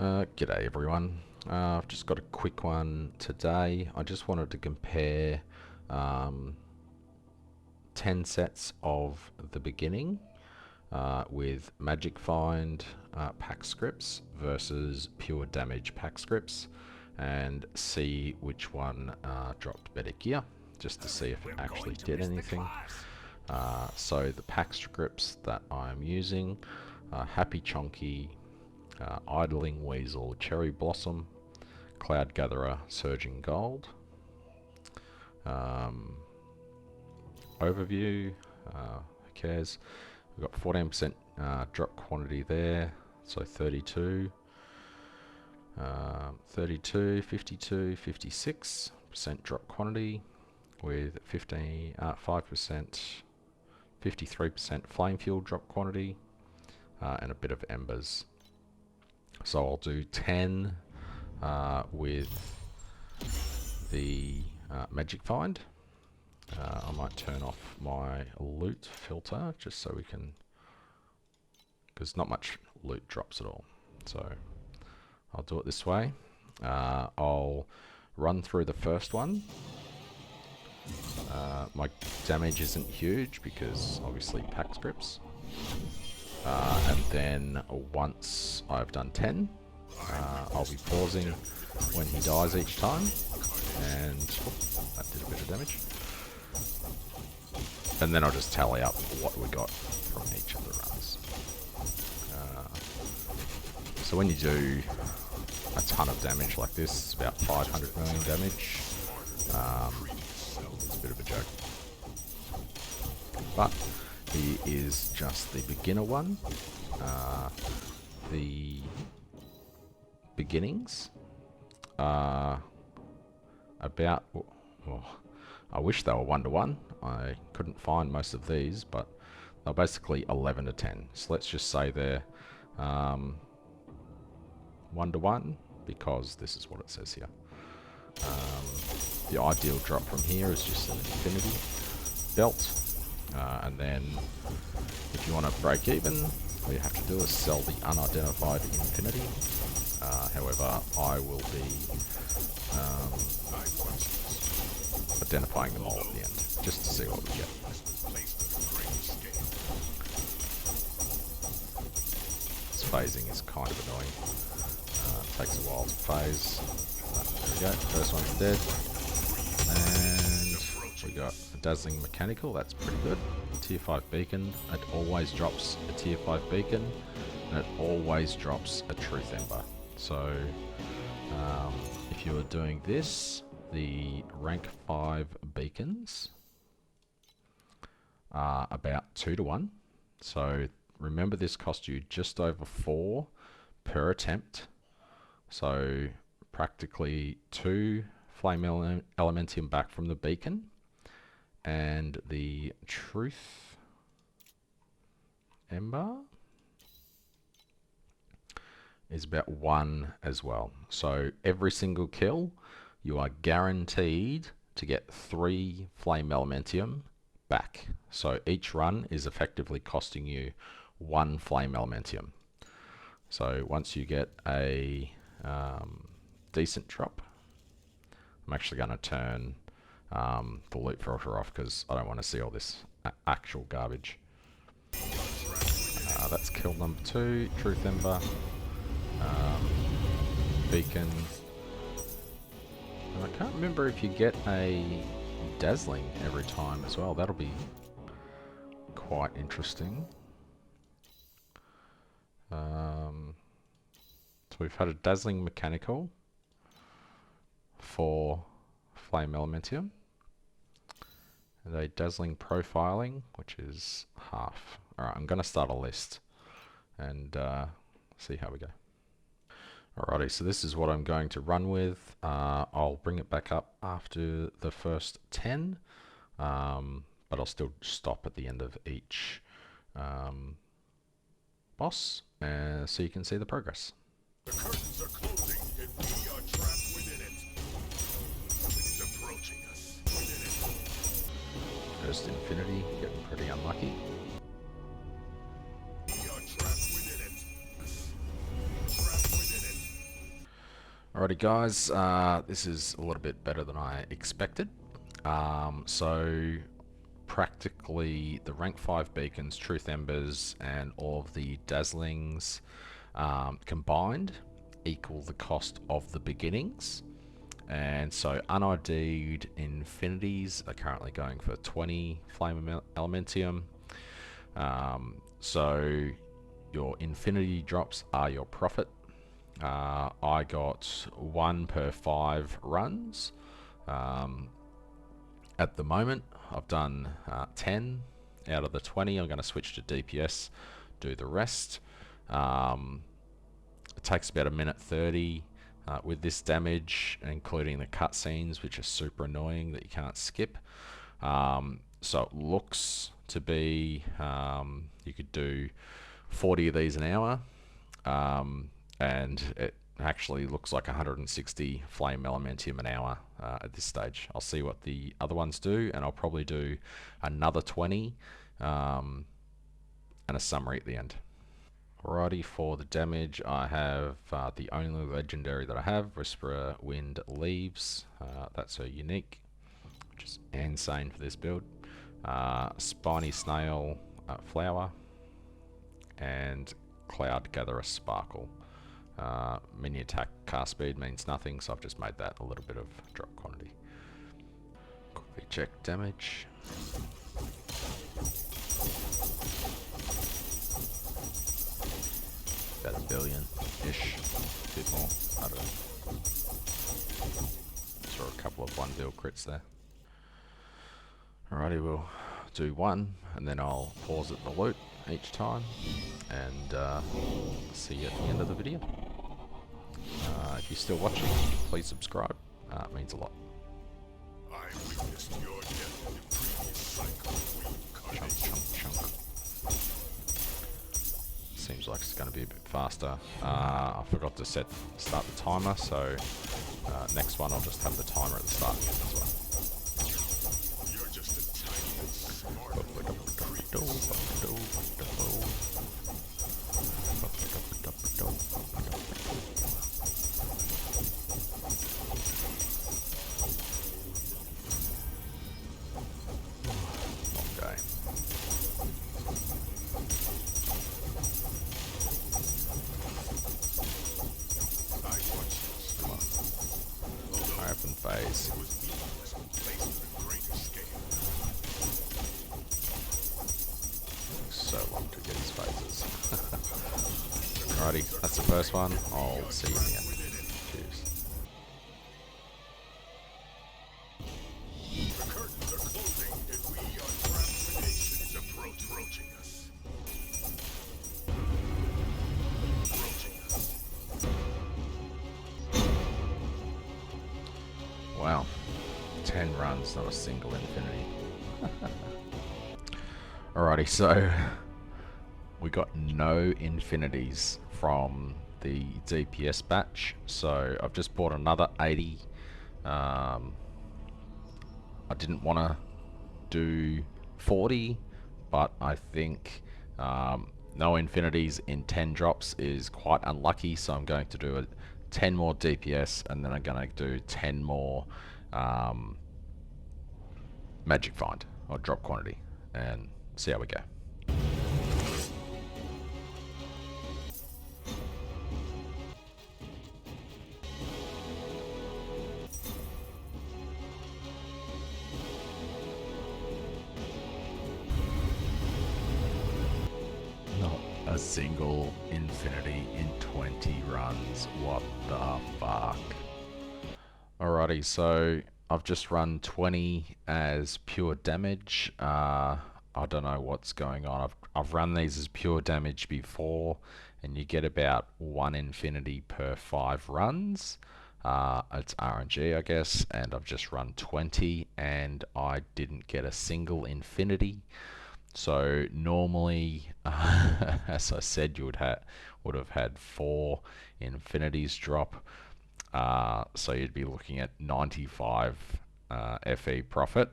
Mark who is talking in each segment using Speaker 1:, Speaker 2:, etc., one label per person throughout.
Speaker 1: G'day everyone. I've just got a quick one today. I just wanted to compare 10 sets of the beginning with Magic Find pack scripts versus pure damage pack scripts and see which one dropped better gear, just to see if it actually did anything. So the pack scripts that I'm using are Happy Chonky, Idling Weasel, Cherry Blossom, Cloud Gatherer, Surging Gold. Overview, who cares? We've got 14% drop quantity there, so 32, 32, 52, 56% drop quantity with 5%, 53% flame fuel drop quantity, and a bit of embers. So I'll do 10 with the Magic Find. I might turn off my loot filter just so we can, because not much loot drops at all. So I'll do it this way. I'll run through the first one. My damage isn't huge because obviously pack scripts. And then once I've done 10, I'll be pausing when he dies each time, and that did a bit of damage. And then I'll just tally up what we got from each of the runs. So when you do a ton of damage like this, it's about 500 million damage. It's a bit of a joke. But he is just the beginner one. The beginnings are about, well, I wish they were 1-to-1. I couldn't find most of these, but they're basically 11 to 10. So let's just say they're 1-to-1 because this is what it says here. The ideal drop from here is just an infinity belt. And then if you want to break even, all you have to do is sell the unidentified infinity. However, I will be identifying them all at the end, just to see what we get. This phasing is kind of annoying. Takes a while to phase. There we go, first one's dead. And we got a Dazzling Mechanical, that's pretty good. Tier 5 beacon, it always drops a tier 5 beacon, and it always drops a Truth Ember. So if you were doing this, the rank 5 beacons are about 2-to-1. So remember, this cost you just over 4 per attempt. So practically 2 Flame Elementium back from the beacon. And the Truth Ember is about 1 as well. So every single kill, you are guaranteed to get 3 Flame Elementium back. So each run is effectively costing you 1 Flame Elementium. So once you get a decent drop, I'm actually going to turn the loot filter off because I don't want to see all this actual garbage. That's kill number 2, Truth Ember, beacon. And I can't remember if you get a Dazzling every time as well. That'll be quite interesting. So we've had a Dazzling Mechanical for Flame Elementium, and a Dazzling Profiling, which is half. Alright, I'm going to start a list and see how we go. Alrighty, so this is what I'm going to run with. I'll bring it back up after the first 10, but I'll still stop at the end of each boss, so you can see the progress.
Speaker 2: The curtains are closing and we are trapped within it. It is approaching us within it.
Speaker 1: First infinity, getting pretty unlucky.
Speaker 2: We are trapped within it. Trapped within it.
Speaker 1: Alrighty guys, this is a little bit better than I expected. So practically the rank 5 beacons, truth embers, and all of the dazzlings combined equal the cost of the beginnings. And so unID'd infinities are currently going for 20 flame elementium. So your infinity drops are your profit. I got 1 per 5 runs. At the moment, I've done 10 out of the 20. I'm going to switch to DPS, do the rest. It takes about a minute 30 with this damage, including the cutscenes, which are super annoying that you can't skip. So it looks to be you could do 40 of these an hour, and it actually looks like 160 flame elementium an hour at this stage. I'll see what the other ones do, and I'll probably do another 20 and a summary at the end. Alrighty, for the damage, I have the only legendary that I have, Whisperer Wind Leaves. That's a unique, which is insane for this build. Spiny Snail Flower, and Cloud Gatherer Sparkle. Mini attack cast speed means nothing, so I've just made that a little bit of drop quantity. Quickly check damage. About a billion-ish, a bit more, I don't know. Saw a couple of 1-bill crits there. Alrighty, we'll do one, and then I'll pause at the loot each time, and see you at the end of the video. If you're still watching, please subscribe, it means a lot.
Speaker 2: I witnessed your death in the previous cycle.
Speaker 1: Chunk. Seems like it's going to be a bit faster. I forgot to start the timer, so next one I'll just have the timer at the start as well.
Speaker 2: You're just a tiny bit smarter than your
Speaker 1: Phase.
Speaker 2: It was meaningless when placed at a greater scale.
Speaker 1: So long to get his phases. Alrighty, that's the first one. I'll see you in the end. Cheers.
Speaker 2: The curtains are closing, and we are trapped when nation is approaching us.
Speaker 1: Wow, 10 runs, not a single infinity. Alrighty, so we got no infinities from the DPS batch, so I've just bought another 80. I didn't want to do 40, but I think no infinities in 10 drops is quite unlucky, so I'm going to do it. 10 more DPS, and then I'm going to do 10 more magic find or drop quantity and see how we go. Not a single infinity in 20 runs. What the fuck? Alrighty, so I've just run 20 as pure damage. I don't know what's going on. I've run these as pure damage before, and you get about 1 infinity per 5 runs. It's RNG, I guess, and I've just run 20, and I didn't get a single infinity. So normally, as I said, you would have had 4 infinities drop. So you'd be looking at 95 FE profit,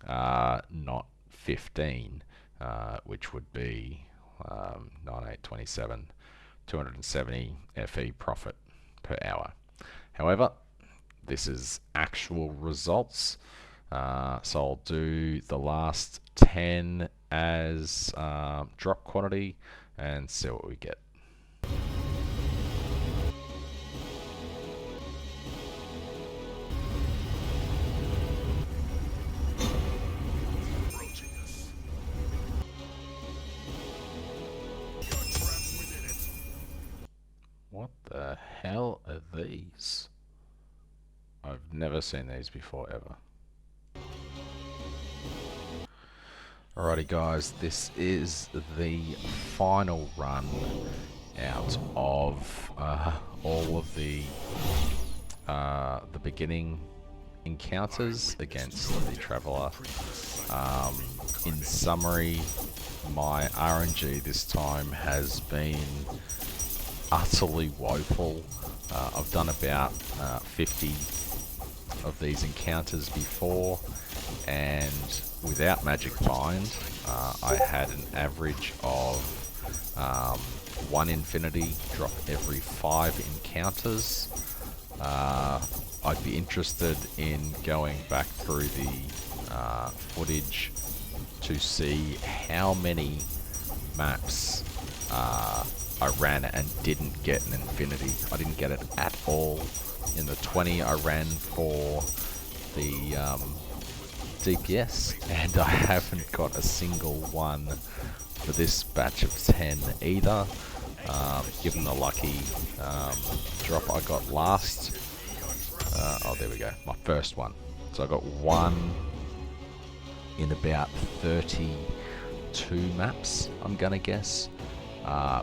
Speaker 1: not 15, which would be 9827, 270 FE profit per hour. However, this is actual results. So I'll do the last 10 as drop quantity and see what we get.
Speaker 2: Approaching us. We are trapped within it.
Speaker 1: What the hell are these? I've never seen these before ever. Alrighty guys, this is the final run out of all of the beginning encounters against the Traveller. In summary, my RNG this time has been utterly woeful. I've done about 50 of these encounters before, and without Magic Find, I had an average of 1 infinity drop every 5 encounters. I'd be interested in going back through the footage to see how many maps I ran and didn't get an infinity. I didn't get it at all. In the 20 I ran for the DPS, and I haven't got a single one for this batch of 10 either, given the lucky drop I got last. Oh, there we go, my first one. So I got one in about 32 maps, I'm gonna guess,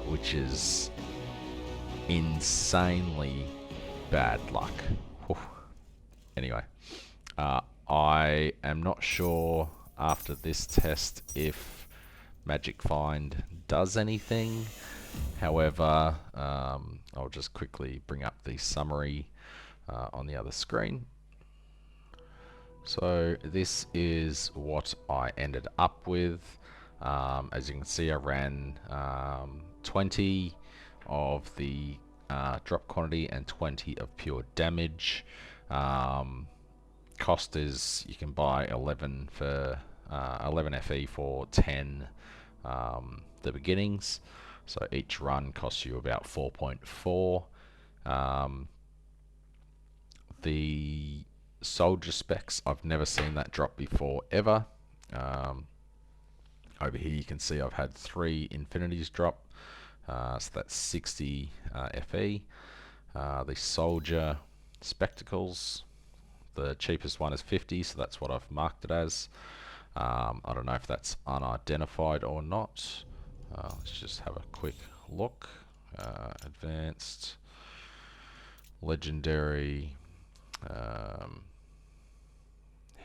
Speaker 1: which is insanely bad luck. Whew. Anyway, I am not sure after this test if Magic Find does anything. However, I'll just quickly bring up the summary on the other screen. So this is what I ended up with. As you can see, I ran 20 of the drop quantity and 20 of pure damage. Cost is you can buy 11 for 11 FE for 10 the beginnings. So each run costs you about 4.4. The soldier specs, I've never seen that drop before ever. Over here you can see I've had 3 infinities drop, so that's 60 FE. The soldier spectacles, the cheapest one is 50, so that's what I've marked it as. I don't know if that's unidentified or not. Let's just have a quick look. Advanced, legendary,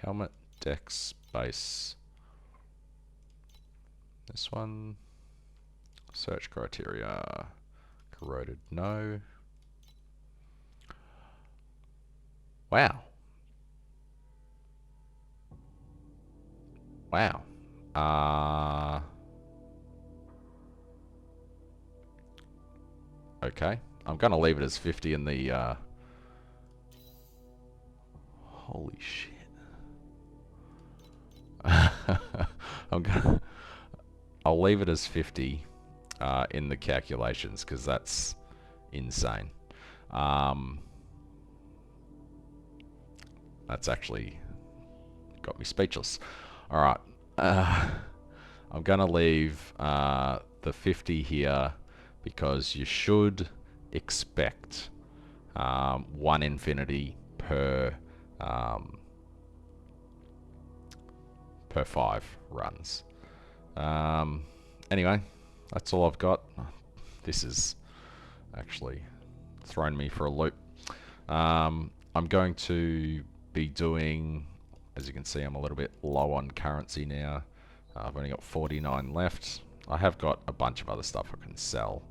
Speaker 1: helmet, dex, base. This one, search criteria, corroded, no. Wow. Wow. Okay. I'm gonna leave it as 50 in the holy shit. I'll leave it as 50 in the calculations because that's insane. That's actually got me speechless. Alright, I'm gonna leave the 50 here because you should expect 1 infinity per 5 runs. Anyway, that's all I've got. This is actually thrown me for a loop. I'm going to be doing, as you can see, I'm a little bit low on currency now. I've only got 49 left. I have got a bunch of other stuff I can sell,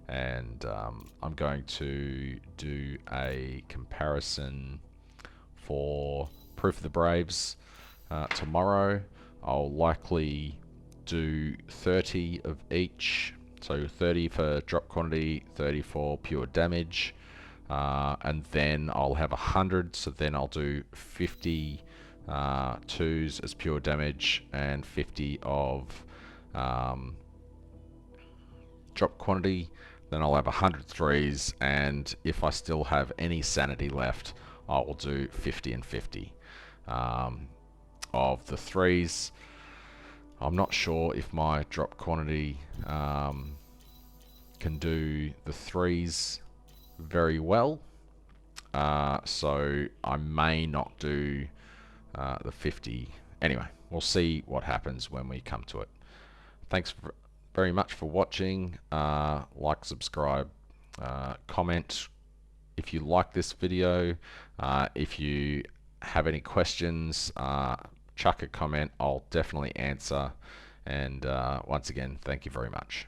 Speaker 1: and I'm going to do a comparison for Proof of the Braves tomorrow. I'll likely do 30 of each, so 30 for drop quantity, 30 for pure damage. and then I'll have 100, so then I'll do 50 twos as pure damage and 50 of drop quantity. Then I'll have 100 threes, and if I still have any sanity left, I will do 50 and 50 of the threes. I'm not sure if my drop quantity can do the threes very well, so I may not do the 50. Anyway, we'll see what happens when we come to it. Thanks very much for watching. Like, subscribe, comment if you like this video. If you have any questions, chuck a comment. I'll definitely answer. And once again, thank you very much.